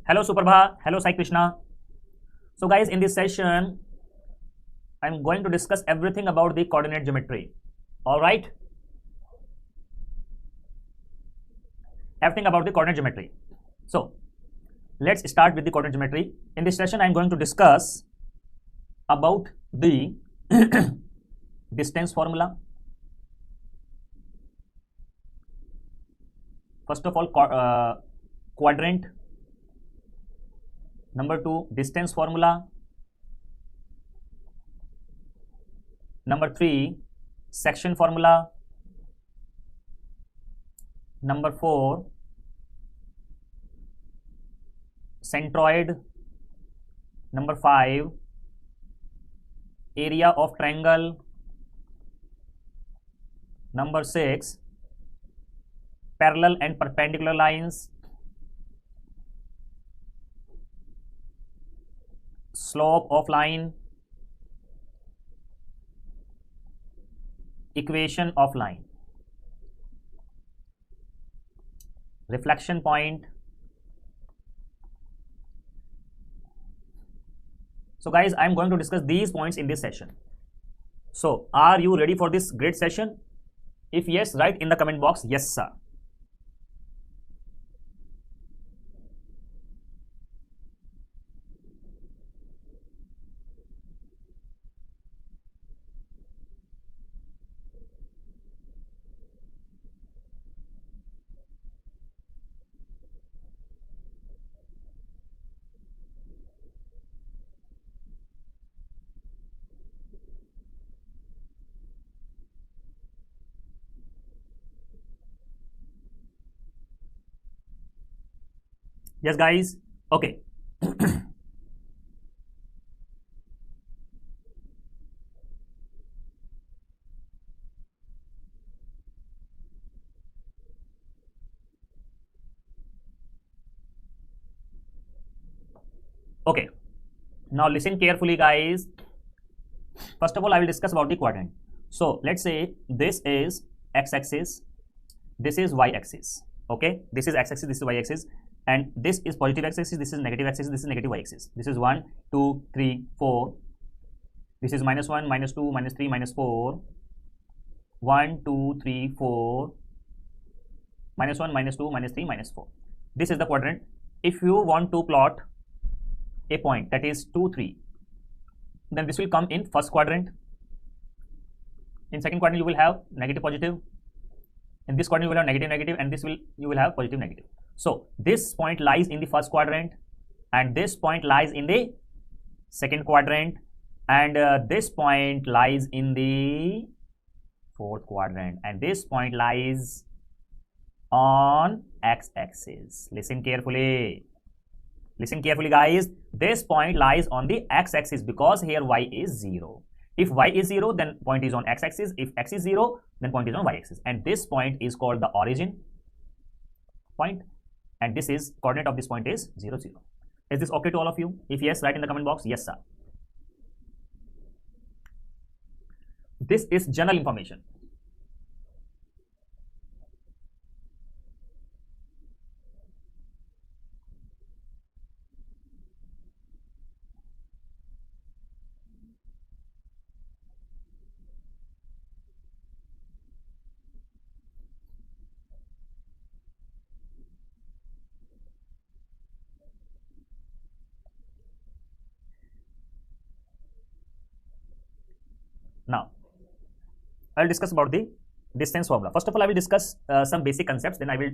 Hello Suprabha, hello Sai Krishna. So guys, in this session, I'm going to discuss everything about the coordinate geometry. All right? Everything about the coordinate geometry. So let's start with the coordinate geometry. In this session, I'm going to discuss about the distance formula. First of all, quadrant. Number 2, distance formula. Number 3, section formula. Number 4, centroid. Number 5, area of triangle. Number 6, parallel and perpendicular lines. Slope of line. Equation of line. Reflection point. So guys, I am going to discuss these points in this session. So are you ready for this great session? If yes, write in the comment box, yes sir. Yes guys, okay. Okay, now listen carefully guys. First of all, I will discuss about the quadrant. So let's say this is x-axis, this is y-axis. Okay, this is x-axis, this is y-axis, and this is positive x-axis, this is negative x-axis, this is negative y-axis. This is 1, 2, 3, 4. This is -1, -2, -3, -4. 1, 2, 3, 4. -1, -2, -3, -4. This is the quadrant. If you want to plot a point that is 2, 3, then this will come in first quadrant. In second quadrant, you will have negative, positive. In this quadrant, you will have negative, negative, and you will have positive, negative. So this point lies in the first quadrant, and this point lies in the second quadrant, and this point lies in the fourth quadrant, and this point lies on x-axis. Listen carefully. Listen carefully guys. This point lies on the x-axis because here y is 0. If y is 0, then point is on x-axis. If x is 0, then point is on y-axis. And this point is called the origin point. And this is coordinate of this point is 0, 0. Is this okay to all of you? If yes, write in the comment box, yes sir. This is general information. Now, I will discuss about the distance formula. First of all, I will discuss some basic concepts. Then I will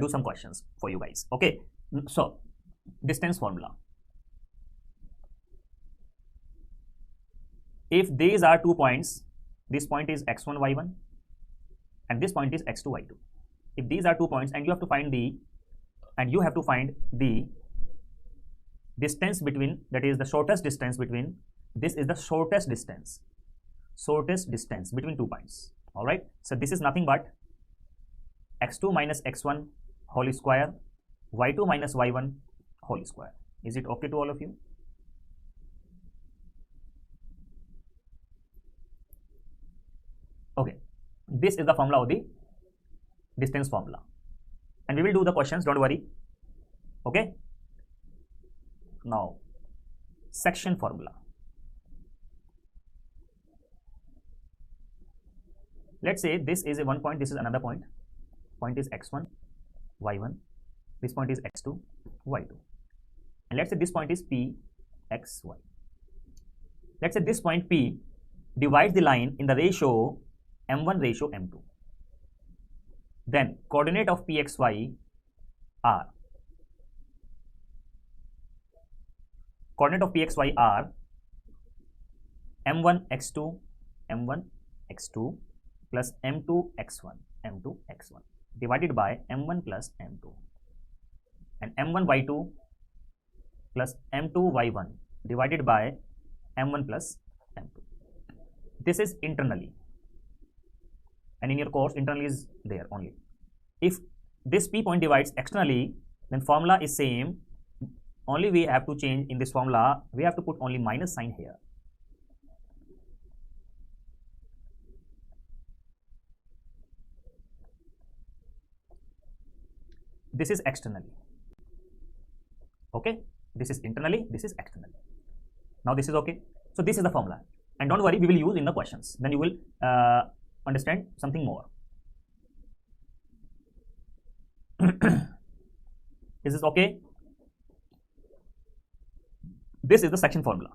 do some questions for you guys. Okay. So, distance formula. If these are 2 points, this point is x1, y1, and this point is x2, y2. If these are 2 points, and you have to find the distance between, that is the shortest distance between, this is the shortest distance between 2 points. All right, so this is nothing but x2 minus x1 whole square, y2 minus y1 whole square. Is it okay to all of you? Okay, this is the formula of the distance formula, and we will do the questions, don't worry. Okay, Now, section formula. Let's say this is a one point, this is another point. Point is x1, y1. This point is x2, y2. And let's say this point is p, x, y. Let's say this point P divides the line in the ratio m1 ratio m2. Then coordinate of pxy are, coordinate of pxy are m1 x2 m1 x2 plus m2 x1 m2 x1 divided by m1 plus m2, and m1 y2 plus m2 y1 divided by m1 plus m2. This is internally, and in your course internally is there only. If this p point divides externally, then formula is same, only we have to change in this formula, we have to put only minus sign here. This is externally, okay, this is internally, this is externally. Now this is okay. So this is the formula, and don't worry, we will use in the questions, then you will understand something more. Is this okay? This is the section formula.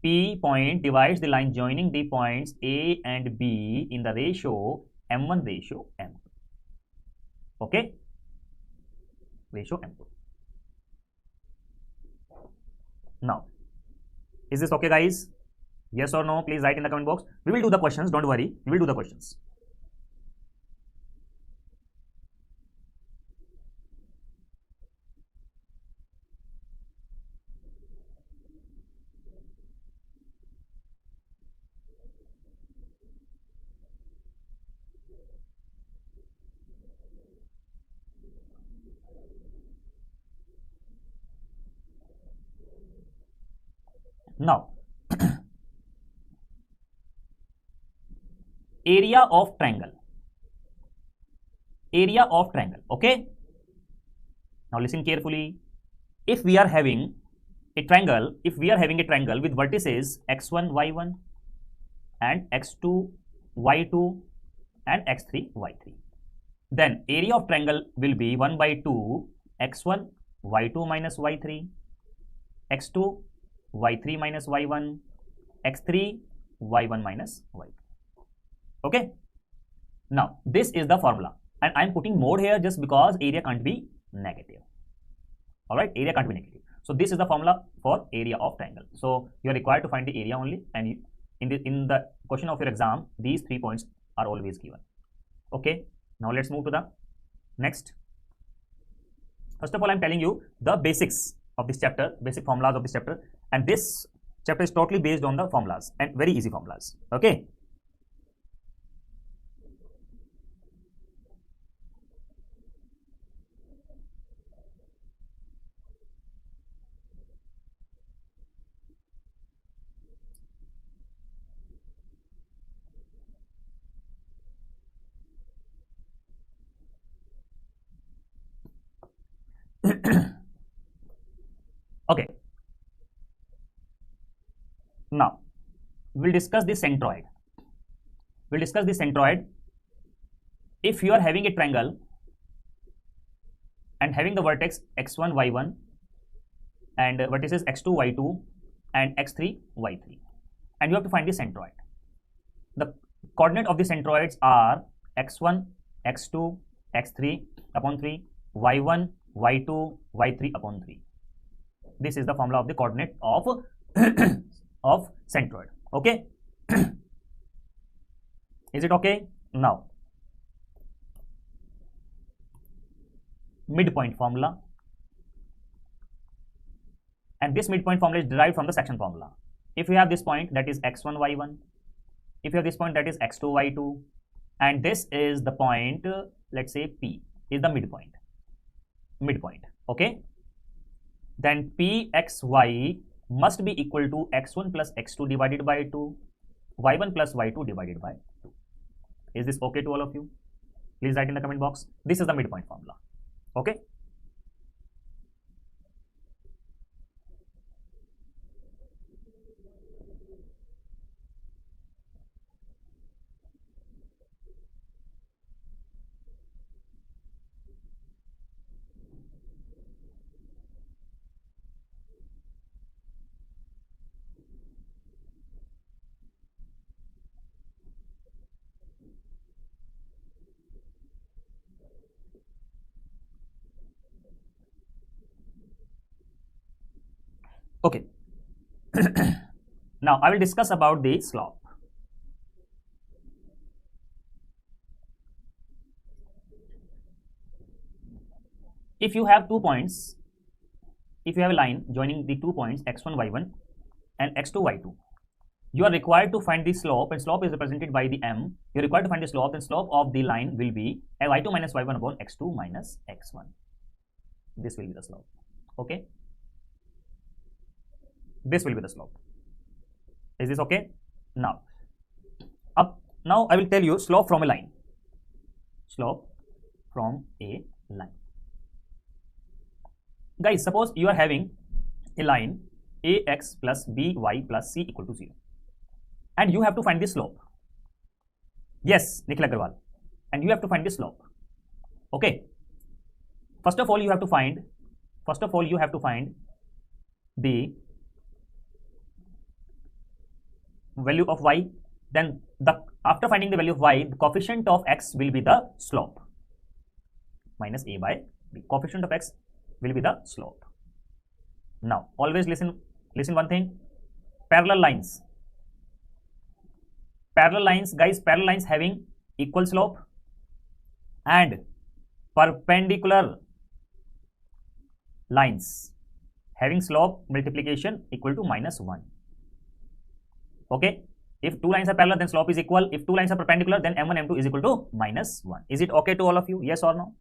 P point divides the line joining the points A and B in the ratio m1 ratio m2. Okay, ratio m2. Now, is this okay, guys? Yes or no? Please write in the comment box. We will do the questions, don't worry, we will do the questions. Now, area of triangle, area of triangle, okay? Now listen carefully. If we are having a triangle, with vertices x1, y1 and x2, y2 and x3, y3, then area of triangle will be 1 by 2 x1, y2 minus y3, x2, y3 minus y1, x3, y1 minus y2. Okay. Now this is the formula, and I am putting mode here just because area can't be negative. All right, area can't be negative. So this is the formula for area of triangle. So you are required to find the area only, and in the question of your exam, these 3 points are always given. Okay. Now let's move to the next. First of all, I am telling you the basics of this chapter, basic formulas of this chapter, and this chapter is totally based on the formulas and very easy formulas. Okay. Okay. Now we'll discuss the centroid. If you are having a triangle and having the vertex x1, y1 and vertices x2, y2 and x3, y3, and you have to find the centroid. The coordinate of the centroids are x1, x2, x3 upon 3, y1, y2, y3 upon 3. This is the formula of the coordinate of of centroid. Okay. Is it okay? Now midpoint formula, and this midpoint formula is derived from the section formula. If you have this point, that is x1, y1, if you have this point, that is x2, y2, and this is the point, let's say P is the midpoint, okay, then pxy must be equal to x1 plus x2 divided by 2, y1 plus y2 divided by 2. Is this okay to all of you? Please write in the comment box. This is the midpoint formula. Okay. Okay. Now I will discuss about the slope. If you have 2 points, if you have a line joining the 2 points x1 y1 and x2 y2, you are required to find the slope, and slope is represented by the m. You are required to find the slope, and slope of the line will be y2 minus y1 upon x2 minus x1. This will be the slope. Okay, this will be the slope. Is this okay? Now I will tell you slope from a line. Slope from a line. Guys, suppose you are having a line ax plus by plus c equal to 0, and you have to find the slope. Yes, Nikhil Agarwal, and you have to find the slope. Okay, first of all you have to find the value of y. Then after finding the value of y, the coefficient of x will be the slope, minus a by b. Coefficient of x will be the slope. Now always listen one thing. Parallel lines, guys, parallel lines having equal slope and perpendicular lines having slope multiplication equal to -1. Okay, if 2 lines are parallel, then slope is equal. If 2 lines are perpendicular, then m1 m2 is equal to -1. Is it okay to all of you? Yes or no?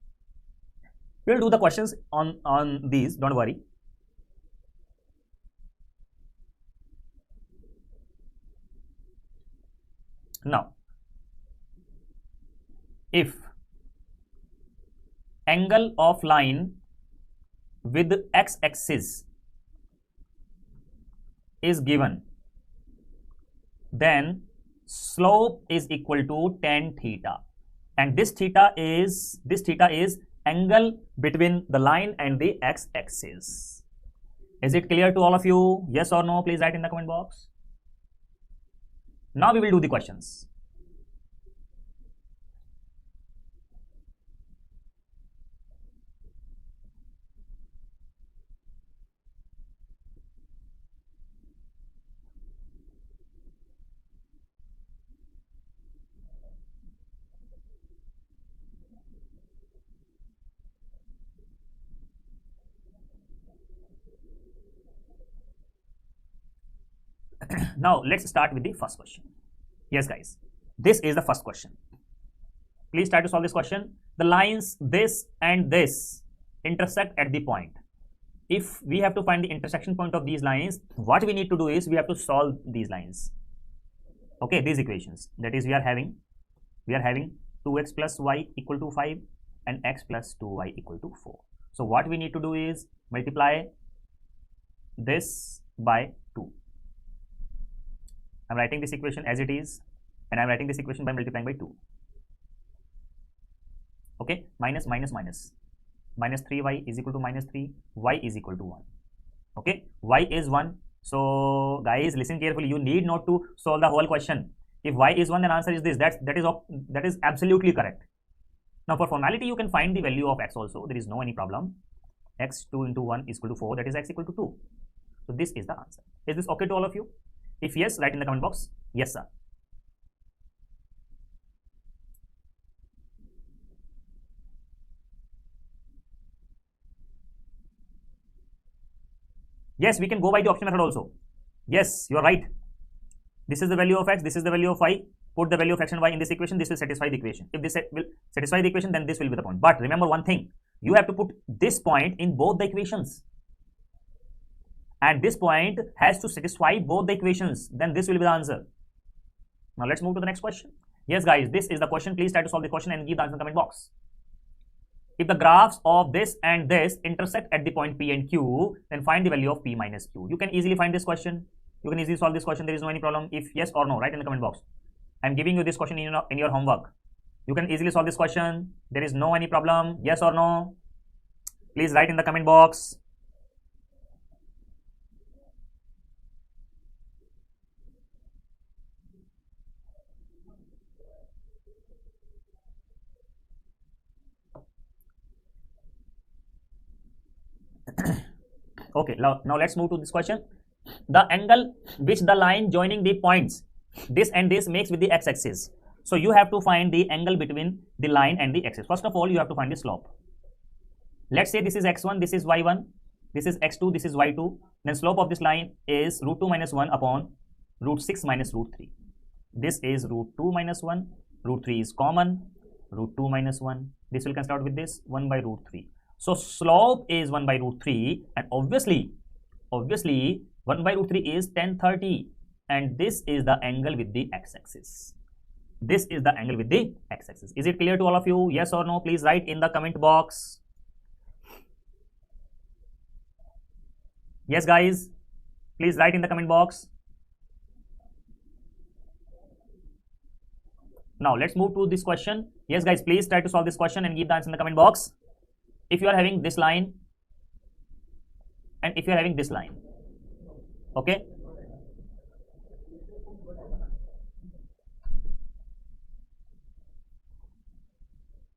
We'll do the questions on these, don't worry. Now, if angle of line with x-axis is given, then slope is equal to tan theta, and this theta is angle between the line and the x-axis. Is it clear to all of you? Yes or no? Please write in the comment box. Now we will do the questions. Now let's start with the first question. Yes guys, this is the first question. Please try to solve this question. The lines this and this intersect at the point. If we have to find the intersection point of these lines, what we need to do is we have to solve these lines. Okay, these equations. That is, we are having 2x plus y equal to 5 and x plus 2y equal to 4. So what we need to do is multiply this by 2. I'm writing this equation as it is, and I'm writing this equation by multiplying by 2. Okay, minus 3y is equal to -3, y is equal to 1. Okay, y is 1. So guys, listen carefully. You need not to solve the whole question. If y is 1, then answer is this. That is absolutely correct. Now for formality, you can find the value of x also. There is no any problem. X 2 into 1 is equal to 4. That is x equal to 2. So this is the answer. Is this okay to all of you? If yes, write in the comment box. Yes, sir. Yes, we can go by the option method also. Yes, you are right. This is the value of x, this is the value of y. Put the value of x and y in this equation. This will satisfy the equation. If this will satisfy the equation, then this will be the point. But remember one thing. You have to put this point in both the equations. And this point has to satisfy both the equations. Then this will be the answer. Now let's move to the next question. Yes, guys, this is the question. Please try to solve the question and give the answer in the comment box. If the graphs of this and this intersect at the point P and Q, then find the value of P minus Q. You can easily find this question. You can easily solve this question. There is no any problem. If yes or no, write in the comment box. I am giving you this question in your homework. You can easily solve this question. There is no any problem. Yes or no? Please write in the comment box. Okay, now let's move to this question. The angle which the line joining the points this and this makes with the x-axis. So you have to find the angle between the line and the axis. First of all, you have to find the slope. Let's say this is x1, this is y1, this is x2, this is y2. Then slope of this line is root 2 minus 1 upon root 6 minus root 3. This is root 2 minus 1, root 3 is common, root 2 minus 1. This will cancel out with this 1 by root 3. So slope is 1 by root 3, and obviously 1 by root 3 is tan 30, and this is the angle with the x-axis. This is the angle with the x-axis. Is it clear to all of you? Yes or no? Please write in the comment box. Yes guys, please write in the comment box. Now let's move to this question. Yes guys, please try to solve this question and give the answer in the comment box. If you are having this line and if you are having this line, okay,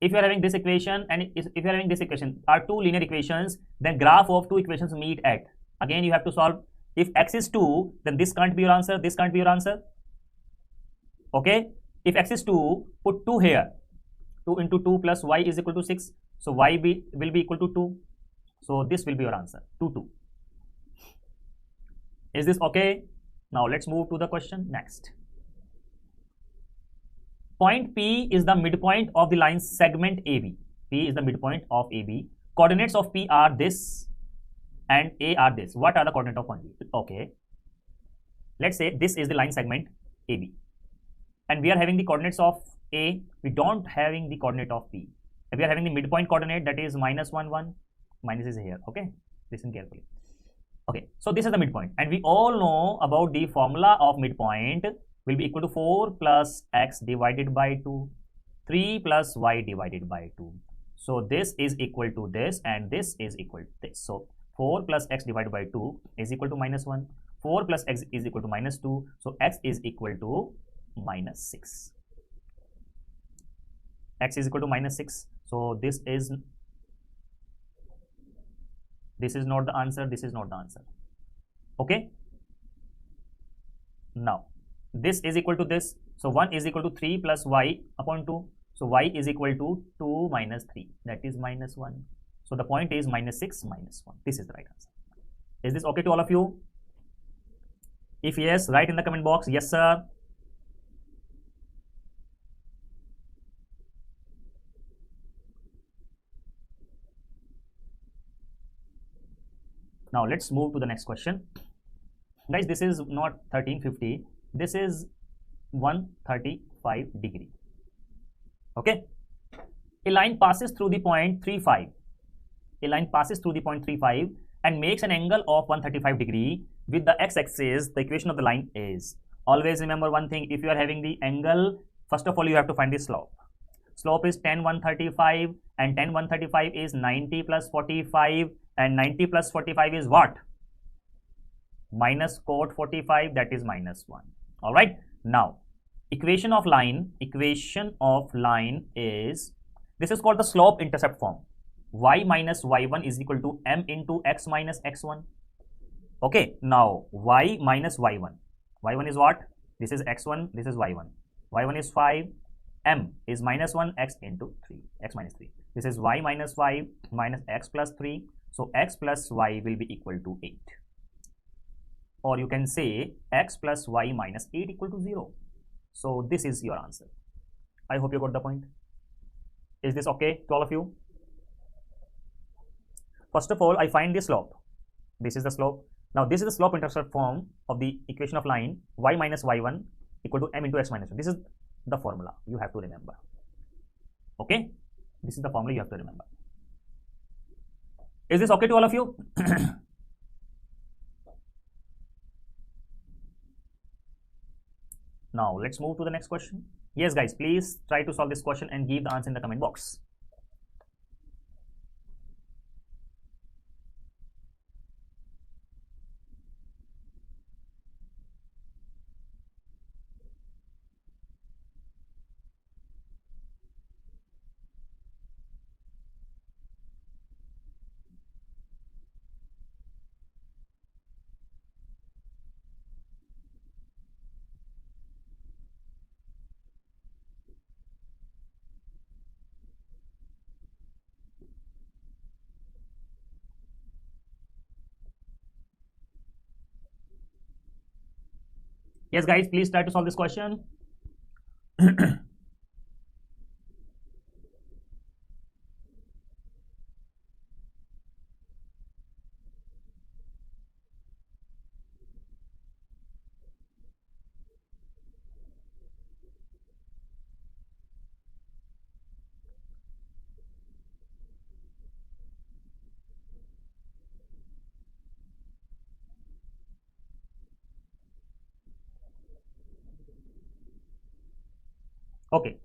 if you are having this equation and if you are having this equation are two linear equations, then graph of two equations meet at, again you have to solve. If x is 2, then this can't be your answer, this can't be your answer. Okay, if x is 2, put 2 here. 2 into 2 plus y is equal to 6. So y will be equal to 2. So this will be your answer, 2, 2. Is this okay? Now let's move to the question next. Point P is the midpoint of the line segment AB. P is the midpoint of AB. Coordinates of P are this and A are this. What are the coordinates of point P? Okay. Let's say this is the line segment AB. And we are having the coordinates of A. We don't having the coordinate of P. We are having the midpoint coordinate, that is minus 1, 1. Minus is here. Okay. Listen carefully. Okay. So this is the midpoint. And we all know about the formula of midpoint will be equal to 4 plus x divided by 2. 3 plus y divided by 2. So this is equal to this and this is equal to this. So 4 plus x divided by 2 is equal to minus 1. 4 plus x is equal to minus 2. So x is equal to minus 6. X is equal to minus 6. So this is not the answer. This is not the answer. Okay. Now this is equal to this. So 1 is equal to 3 plus y upon 2. So y is equal to 2 minus 3. That is minus 1. So the point is minus 6 minus 1. This is the right answer. Is this okay to all of you? If yes, write in the comment box. Yes, sir. Now let's move to the next question. Guys, this is not 1350. This is 135 degree. Okay. A line passes through the point 35. A line passes through the point 35 and makes an angle of 135 degree with the x-axis. The equation of the line is, always remember one thing, if you are having the angle, first of all you have to find the slope. Slope is tan 135 and tan 135 is 90 plus 45 and 90 plus 45 is what? Minus cot 45, that is minus 1. All right. Now equation of line is, this is called the slope intercept form. Y minus y1 is equal to m into x minus x1. Okay. Now y minus y1. Y1 is what? This is x1, this is y1. Y1 is 5, m is minus 1, x into 3, x minus 3. This is y minus 5 minus x plus 3. So x plus y will be equal to 8. Or you can say x plus y minus 8 equal to 0. So this is your answer. I hope you got the point. Is this okay to all of you? First of all, I find the slope. This is the slope. Now this is the slope intercept form of the equation of line y minus y1 equal to m into x minus 1. This is the formula you have to remember. Okay. This is the formula you have to remember. Is this okay to all of you? Now let's move to the next question. Yes guys, please try to solve this question and give the answer in the comment box. Yes guys, please try to solve this question. Okay.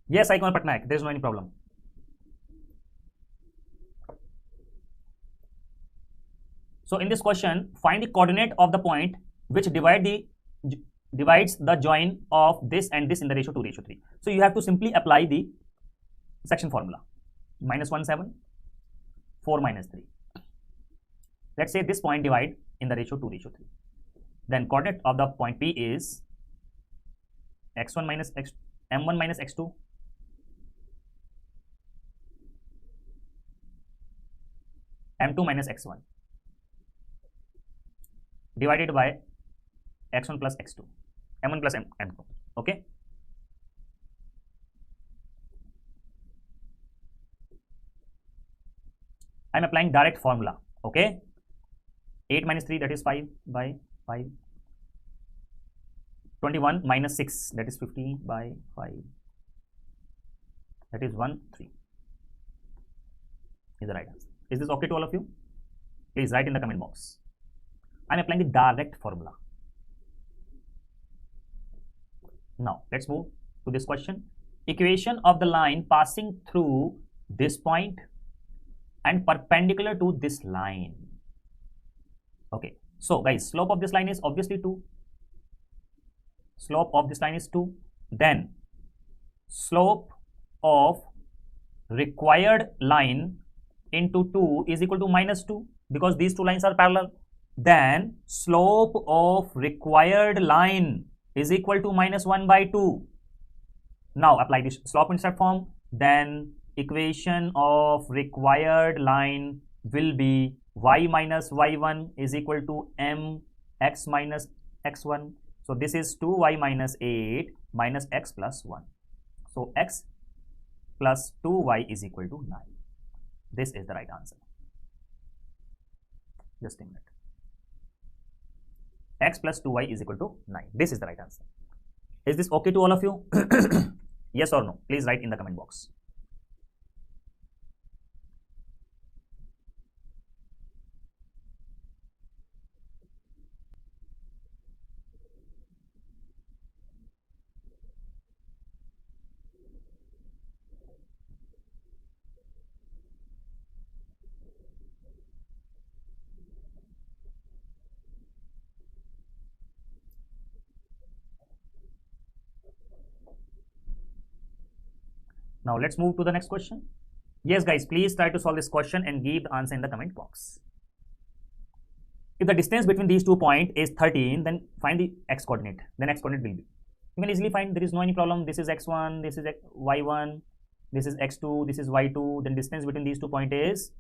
Yes, Icon Patnaik, there is no any problem. So in this question, find the coordinate of the point which divides the join of this and this in the ratio 2:3. So you have to simply apply the section formula. -1, 4 minus 3. Let's say this point divide in the ratio 2:3. Then coordinate of the point P is x1 minus x, m1 minus x2 m2 minus x1 divided by x1 plus x2, m1 plus m2. Okay. I'm applying direct formula. Okay. 8 minus 3, that is 5 by 5. 21 minus 6, that is 15 by 5. That is 1, 3. Is the right answer. Is this okay to all of you? Please write in the comment box. I'm applying the direct formula. Now, let's move to this question. Equation of the line passing through this point and perpendicular to this line. Okay. So, guys, slope of this line is obviously 2. Slope of this line is 2. Then, slope of required line into 2 is equal to -2 because these two lines are parallel. Then, slope of required line is equal to -1 by 2. Now, apply this slope intercept form. Then, equation of required line will be y minus y1 is equal to mx minus x1. So, this is 2y minus 8 minus x plus 1. So, x plus 2y is equal to 9. This is the right answer. Just a minute. X plus 2y is equal to 9. This is the right answer. Is this okay to all of you? Yes or no? Please write in the comment box. Now let's move to the next question. Yes guys, please try to solve this question and give the answer in the comment box. If the distance between these 2 points is 13, then find the x coordinate. Then x coordinate will be. You can easily find, there is no any problem. This is x1, this is y1, this is x2, this is y2. Then distance between these 2 points is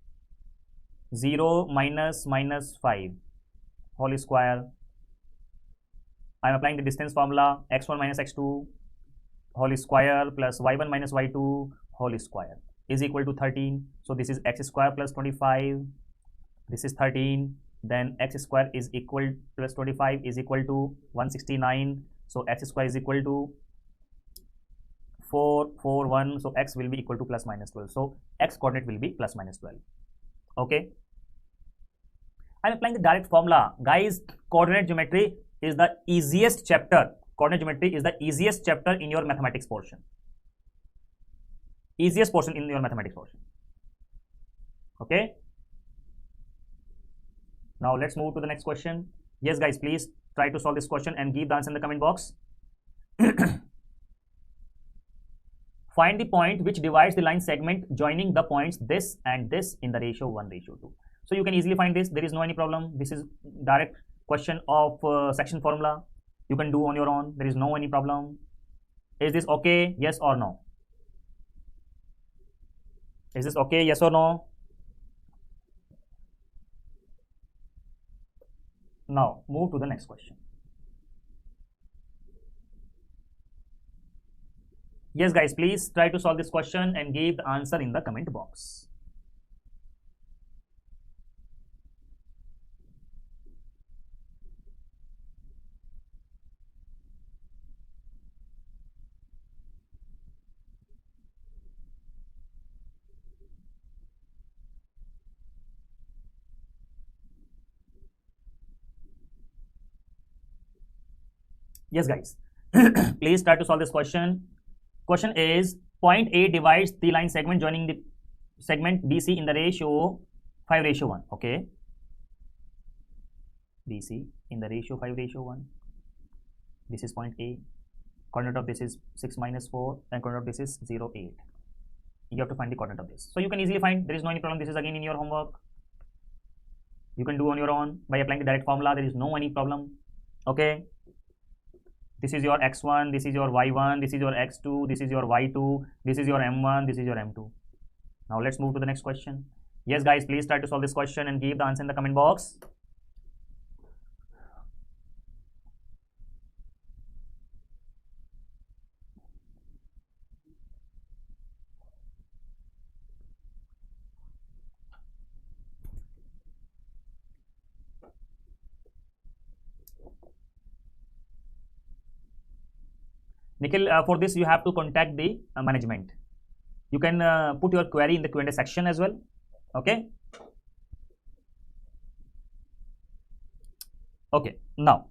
0 minus -5 whole square. I am applying the distance formula x1 minus x2 whole square plus y1 minus y2 whole square is equal to 13. So this is x square plus 25. This is 13. Then x square is equal plus 25 is equal to 169. So x square is equal to 441. So x will be equal to plus minus 12. So x coordinate will be plus minus 12. Okay. I'm applying the direct formula. Guys, coordinate geometry is the easiest chapter. Coordinate geometry is the easiest chapter in your mathematics portion. Easiest portion in your mathematics portion. Okay. Now let's move to the next question. Yes guys, please try to solve this question and give the answer in the comment box. Find the point which divides the line segment joining the points this and this in the ratio 1:2. So you can easily find this. There is no any problem. This is direct question of section formula. You can do on your own. There is no any problem. Is this okay? Yes or no? Is this okay? Yes or no? Now move to the next question. Yes guys, please try to solve this question and give the answer in the comment box. Yes guys, please try to solve this question. Question is, point A divides the line segment joining the segment BC in the ratio 5:1. Okay, BC in the ratio 5:1. This is point A. Coordinate of this is 6 minus 4 and coordinate of this is 0, 8. You have to find the coordinate of this. So you can easily find, there is no any problem. This is again in your homework. You can do on your own by applying the direct formula. There is no any problem. Okay. This is your x1, this is your y1, this is your x2, this is your y2, this is your m1, this is your m2. Now let's move to the next question. Yes guys, please try to solve this question and give the answer in the comment box. Nikhil, for this you have to contact the management. You can put your query in the Q&A section as well. Okay. Okay. Now,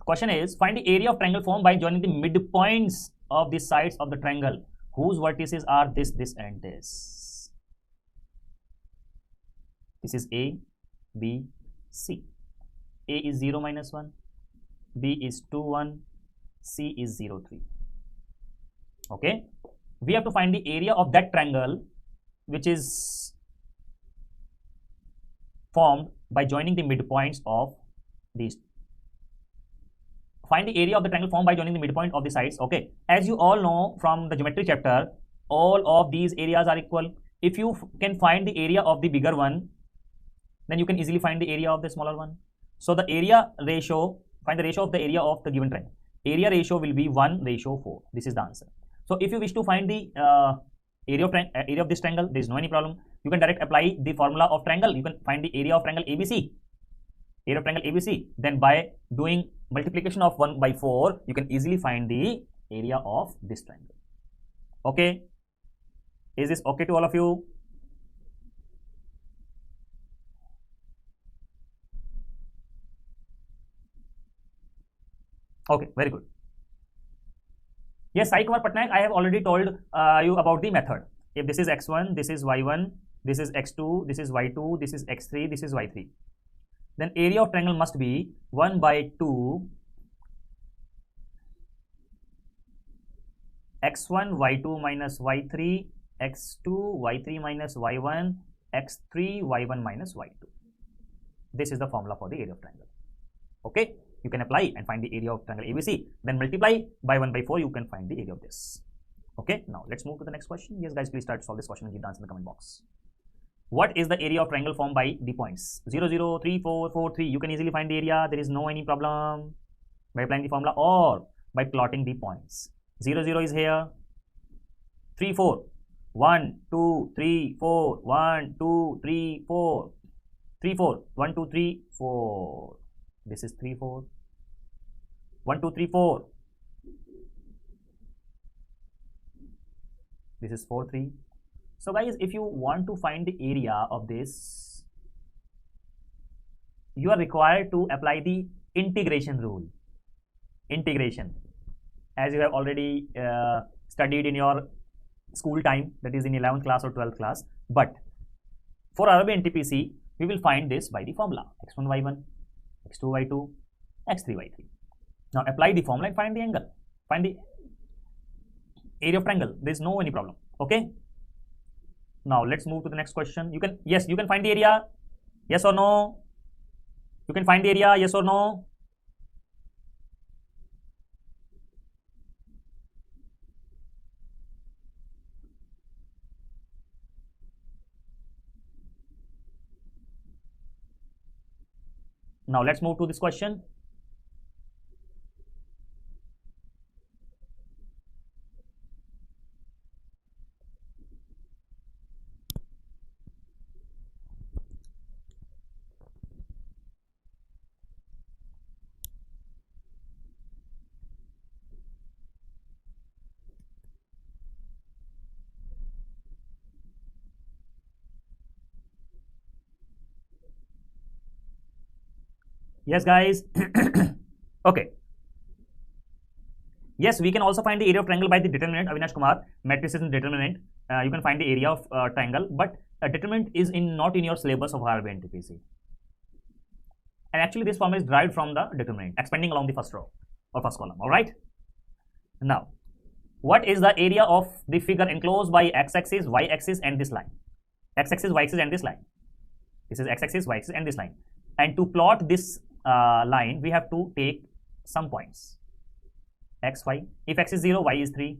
question is, find the area of triangle formed by joining the midpoints of the sides of the triangle whose vertices are this, this, and this. This is A, B, C. A is 0, minus 1. B is 2, 1. C is 0, 3. Okay. We have to find the area of that triangle which is formed by joining the midpoints of these. Find the area of the triangle formed by joining the midpoint of the sides. Okay. As you all know from the geometry chapter, all of these areas are equal. If you can find the area of the bigger one, then you can easily find the area of the smaller one. So the area ratio, find the ratio of the area of the given triangle. Area ratio will be 1:4. This is the answer. So if you wish to find the area of this triangle, there is no any problem. You can direct apply the formula of triangle. You can find the area of triangle ABC. Area of triangle ABC. Then by doing multiplication of 1/4, you can easily find the area of this triangle. Okay. Is this okay to all of you? Okay, very good. Yes, Sai Kumar Patnaik, I have already told you about the method. If this is x1, this is y1, this is x2, this is y2, this is x3, this is y3. Then area of triangle must be 1/2 x1 y2 minus y3 x2 y3 minus y1 x3 y1 minus y2. This is the formula for the area of triangle. Okay. You can apply and find the area of triangle ABC. Then multiply by 1/4, you can find the area of this. Okay, now let's move to the next question. Yes, guys, please try to solve this question and give the answer in the comment box. What is the area of triangle formed by the points 0, 0, 3, 4, 4, 3? You can easily find the area. There is no any problem by applying the formula or by plotting the points. 0, 0 is here. 3, 4. 1, 2, 3, 4. 1, 2, 3, 4. 3, 4. 1, 2, 3, 4. This is 3, 4. 1, 2, 3, 4. This is 4, 3. So guys, if you want to find the area of this, you are required to apply the integration rule. Integration, as you have already studied in your school time, that is in 11th class or 12th class. But for RRB NTPC, we will find this by the formula x1 y1, x2 y2, x3 y3. Now apply the formula and find the angle, find the area of triangle. There is no any problem. Okay. Now let's move to the next question. You can, yes, you can find the area. Yes or no? You can find the area. Yes or no? Now let's move to this question. Yes, guys. Okay. Yes, we can also find the area of triangle by the determinant. Avinash Kumar, matrix is in determinant. You can find the area of triangle, but determinant is not in your syllabus of RB and TPC. And actually, this formula is derived from the determinant, expanding along the first row or first column. All right. Now, what is the area of the figure enclosed by x-axis, y-axis, and this line? X-axis, y-axis, and this line. This is x-axis, y-axis, and this line. And to plot this line, we have to take some points. X, y. If x is 0, y is 3.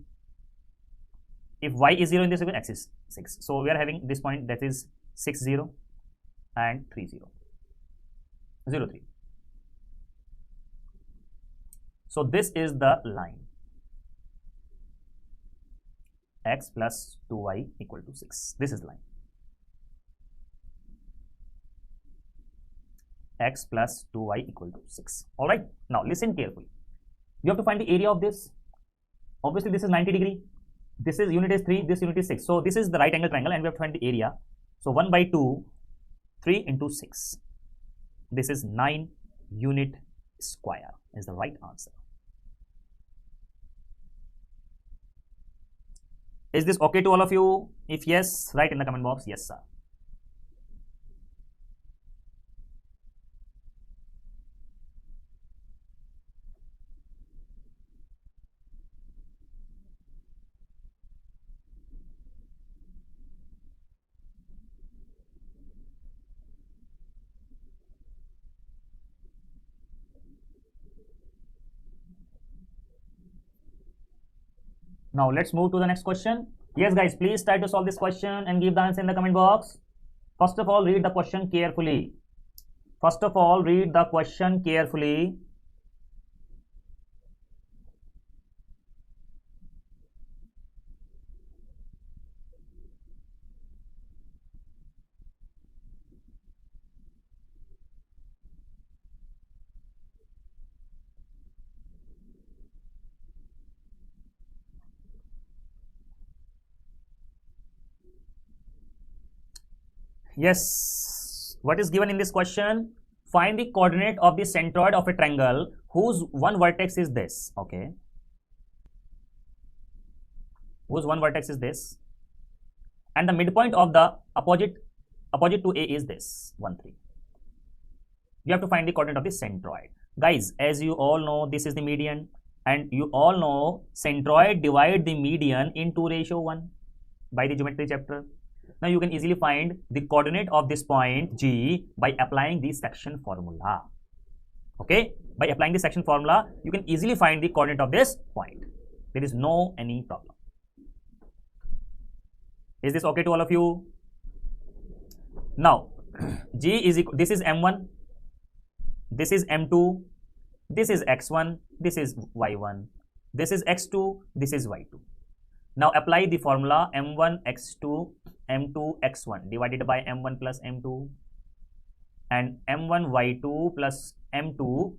If y is 0 in this, x is 6. So we are having this point that is 6, 0 and 3, 0. 0, 3. So this is the line. X plus 2y equal to 6. This is the line. X plus 2y equal to 6. All right. Now listen carefully. You have to find the area of this. Obviously, this is 90 degree. This is unit is 3. This unit is 6. So this is the right angle triangle, and we have to find the area. So 1 by 2, 3 into 6. This is 9 unit square is the right answer. Is this okay to all of you? If yes, write in the comment box, yes, sir. Now let's move to the next question. Yes, guys, please try to solve this question and give the answer in the comment box. First of all, read the question carefully. First of all, read the question carefully. Yes, what is given in this question? Find the coordinate of the centroid of a triangle whose one vertex is this. Okay, whose one vertex is this, and the midpoint of the opposite to A is this 1, 3. You have to find the coordinate of the centroid. Guys, as you all know, this is the median, and you all know centroid divide the median in 2:1 by the geometry chapter. Now you can easily find the coordinate of this point G by applying the section formula. Okay, by applying the section formula, you can easily find the coordinate of this point. There is no any problem. Is this okay to all of you? Now, G is equal, this is M1, this is M2, this is X1, this is Y1, this is X2, this is Y2. Now apply the formula M1 X2 M2 X1 divided by M1 plus M2 and M1 Y2 plus M2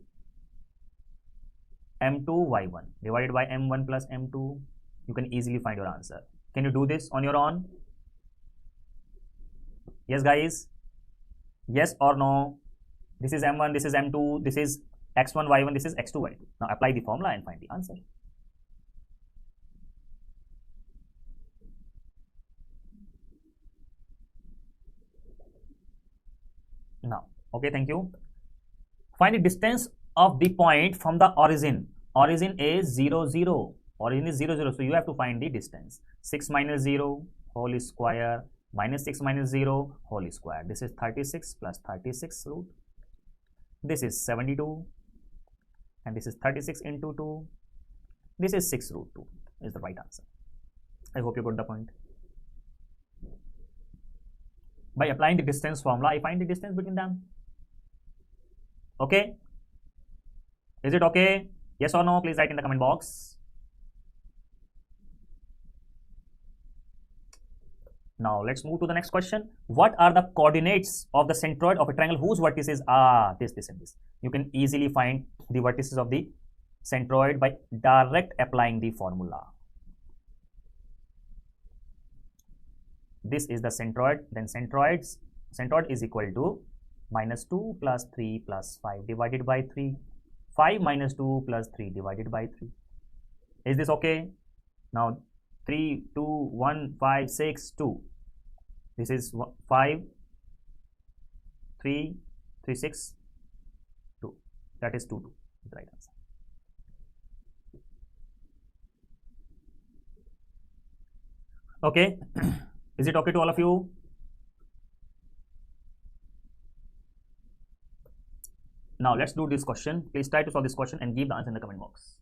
Y1 divided by M1 plus M2. You can easily find your answer. Can you do this on your own? Yes, guys. Yes or no? This is M1, this is M2, this is X1 Y1, this is X2 Y2. Now apply the formula and find the answer. Now, okay, thank you. Find the distance of the point from the origin. Origin is 0, 0. Origin is 0, 0. So you have to find the distance. 6 minus 0 whole square minus 6 minus 0 whole square. This is 36 plus 36 root. This is 72. And this is 36 into 2. This is 6 root 2 is the right answer. I hope you got the point. By applying the distance formula, I find the distance between them. Okay, is it okay? Yes or no? Please write in the comment box. Now let's move to the next question. What are the coordinates of the centroid of a triangle whose vertices are this, and this? You can easily find the vertices of the centroid by direct applying the formula. This is the centroid, then centroid is equal to minus 2 plus 3 plus 5 divided by 3. 5 minus 2 plus 3 divided by 3. Is this okay? Now 3, 2, 1, 5, 6, 2. This is 5, 3, 3, 6, 2. That is 2, 2. The right answer. Okay. Is it okay to all of you? Now let's do this question. Please try to solve this question and give the answer in the comment box.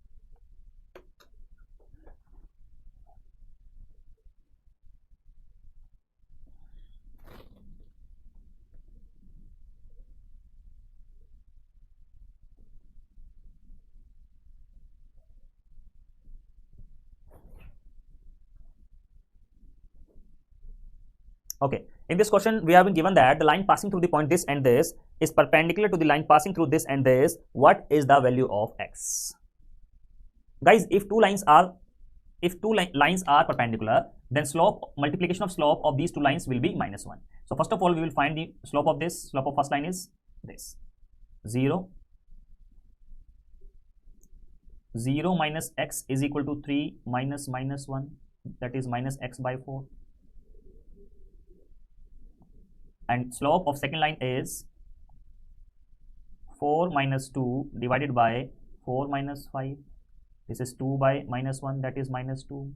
Okay, in this question we have been given that the line passing through the point this and this is perpendicular to the line passing through this and this. What is the value of x? Guys, if two lines are perpendicular, then multiplication of slope of these two lines will be minus 1. So first of all, we will find the slope of this. Slope of first line is this, 0. 0 minus x is equal to 3 minus minus 1, that is minus x by 4. And slope of second line is 4 minus 2 divided by 4 minus 5. This is 2 by minus 1, that is minus 2.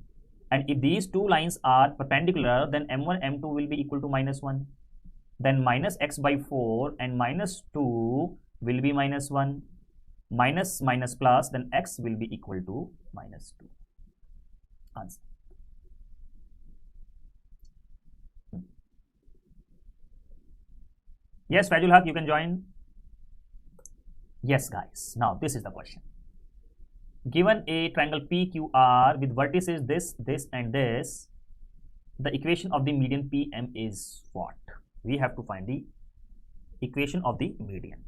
And if these two lines are perpendicular, then m1, m2 will be equal to minus 1. Then minus x by 4 and minus 2 will be minus 1. Minus minus plus, then x will be equal to minus 2. Answer. Yes, Fajul Haq, you can join. Yes, guys. Now this is the question. Given a triangle PQR with vertices this, this, and this, the equation of the median PM is what? We have to find the equation of the median.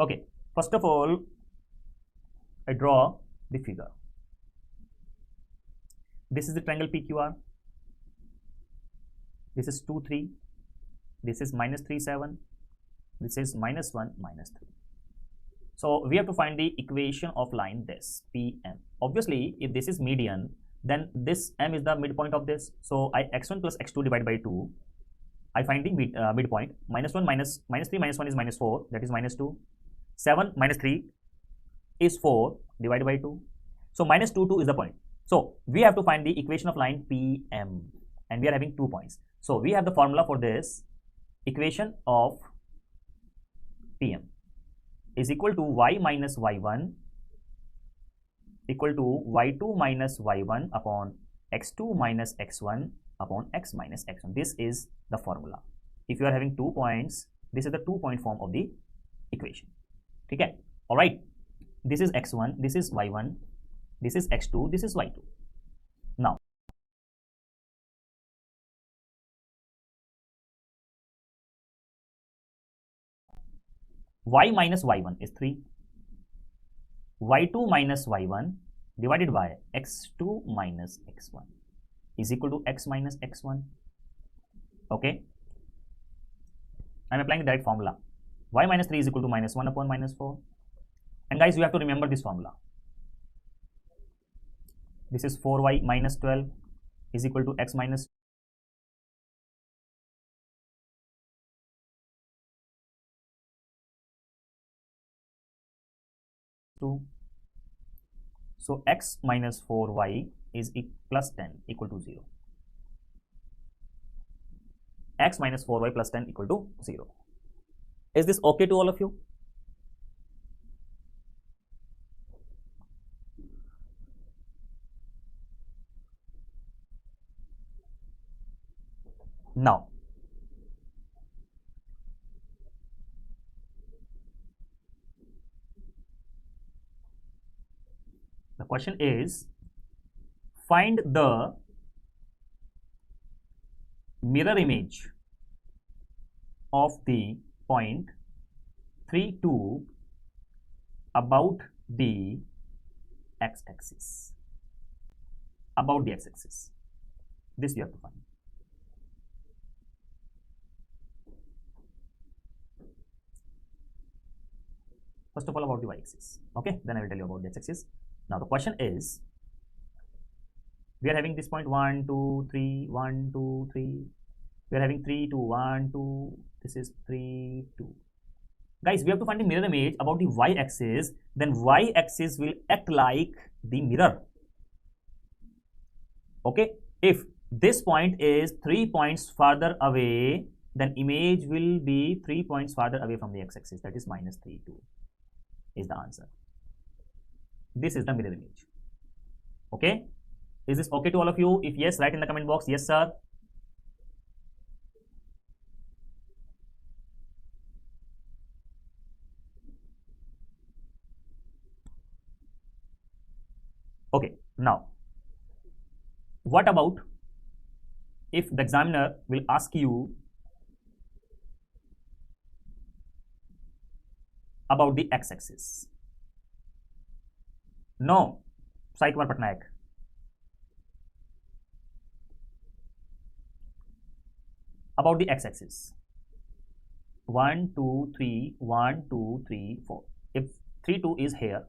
Okay, first of all, I draw the figure. This is the triangle PQR. This is 2, 3. This is minus 3, 7. This is minus 1, minus 3. So we have to find the equation of line this, PM. Obviously, if this is median, then this M is the midpoint of this. So I x1 plus x2 divided by 2. I find the midpoint. Minus 1 minus 3 minus 1 is minus 4. That is minus 2. 7 minus 3 is 4 divided by 2. So minus 2, 2 is the point. So we have to find the equation of line PM. And we are having 2 points. So we have the formula for this. Equation of PM is equal to y minus y1 equal to y2 minus y1 upon x2 minus x1 upon x minus x1. This is the formula. If you are having 2 points, this is the 2-point form of the equation. Okay, all right. This is x1, this is y1, this is x2, this is y2. Now, y minus y1 is 3. y2 minus y1 divided by x2 minus x1 is equal to x minus x1. Okay. I am applying the direct formula. Y minus 3 is equal to minus 1 upon minus 4. And guys, you have to remember this formula. This is 4y minus 12 is equal to x minus 2. So x minus 4y is plus 10 equal to 0. X minus 4y plus 10 equal to 0. Is this okay to all of you? Now, the question is, find the mirror image of the point 3, 2 about the x-axis. About the x-axis. This we have to find. First of all, about the y-axis. Okay, then I will tell you about the x-axis. Now the question is, we are having this point 1, 2, 3, 1, 2, 3. We are having 3, 2, 1, 2. This is 3, 2. Guys, we have to find the mirror image about the y-axis. Then y-axis will act like the mirror. Okay, if this point is 3 points farther away, then image will be 3 points farther away from the x-axis. That is minus 3, 2 is the answer. This is the mirror image. Okay, is this okay to all of you? If yes, write in the comment box, yes sir. Okay, now what about if the examiner will ask you about the x-axis? No, Sai Kumar Patnaik. About the x-axis. 1, 2, 3, 1, 2, 3, 4. If 3, 2 is here,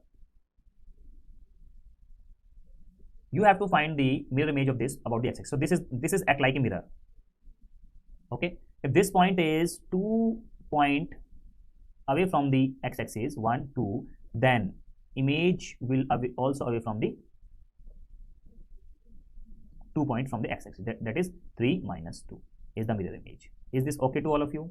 you have to find the mirror image of this about the x-axis. So this is act like a mirror. Okay, if this point is 2 point away from the x-axis, 1, 2, then image will also away from the 2 point from the x-axis. That is 3 minus 2 is the mirror image. Is this okay to all of you?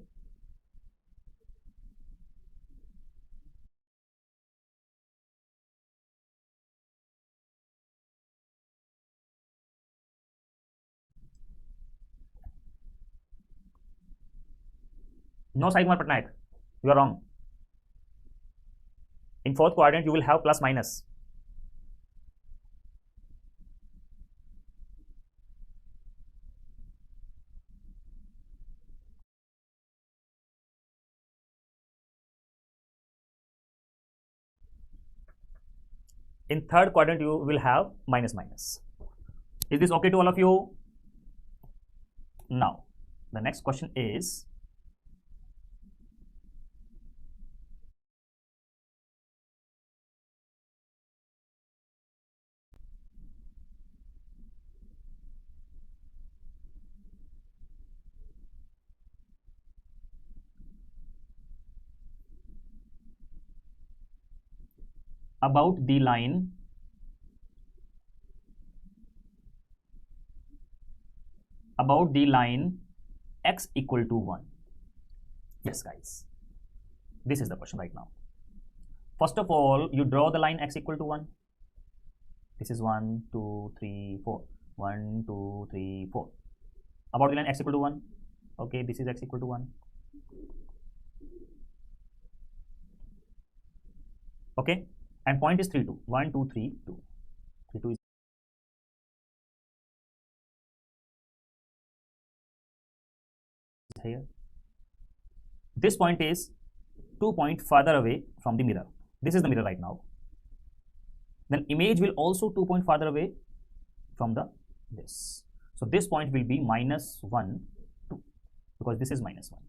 No, Sai Kumar Patnaik, you are wrong. In fourth quadrant, you will have plus minus. In third quadrant, you will have minus minus. Is this okay to all of you? Now, the next question is, about the line x equal to 1. Yes guys, this is the question right now. First of all, you draw the line x equal to 1. This is 1, 2, 3, 4. 1, 2, 3, 4. About the line x equal to 1. Okay, this is x equal to 1. Okay, and point is 3, 2. 1, 2, 3, 2. 3, 2 is here. This point is 2 points farther away from the mirror. This is the mirror right now. Then image will also 2 points farther away from this. So this point will be minus 1, 2, because this is minus 1.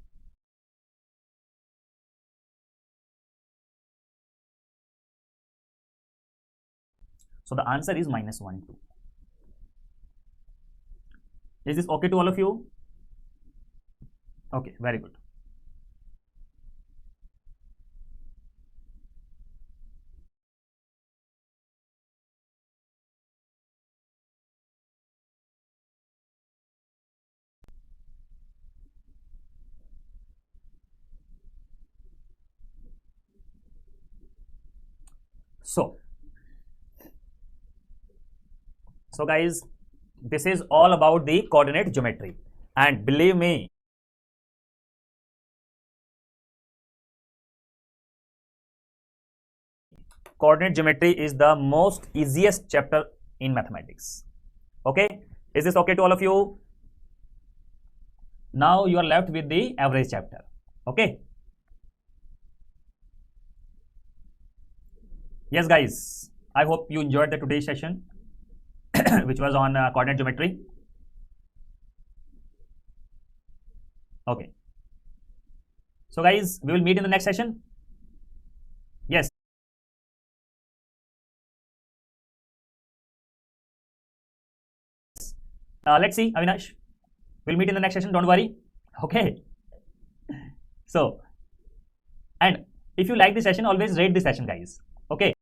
So the answer is minus 1, 2. Is this okay to all of you? Okay, very good. So guys, this is all about the coordinate geometry. and believe me, coordinate geometry is the most easiest chapter in mathematics. Okay, is this okay to all of you? Now you are left with the average chapter. Okay. Yes, guys, I hope you enjoyed the today's session, which was on coordinate geometry. Okay. So, guys, we will meet in the next session. Yes. Let's see, Avinash. We'll meet in the next session. Don't worry. Okay. So, and if you like this session, always rate this session, guys. Okay.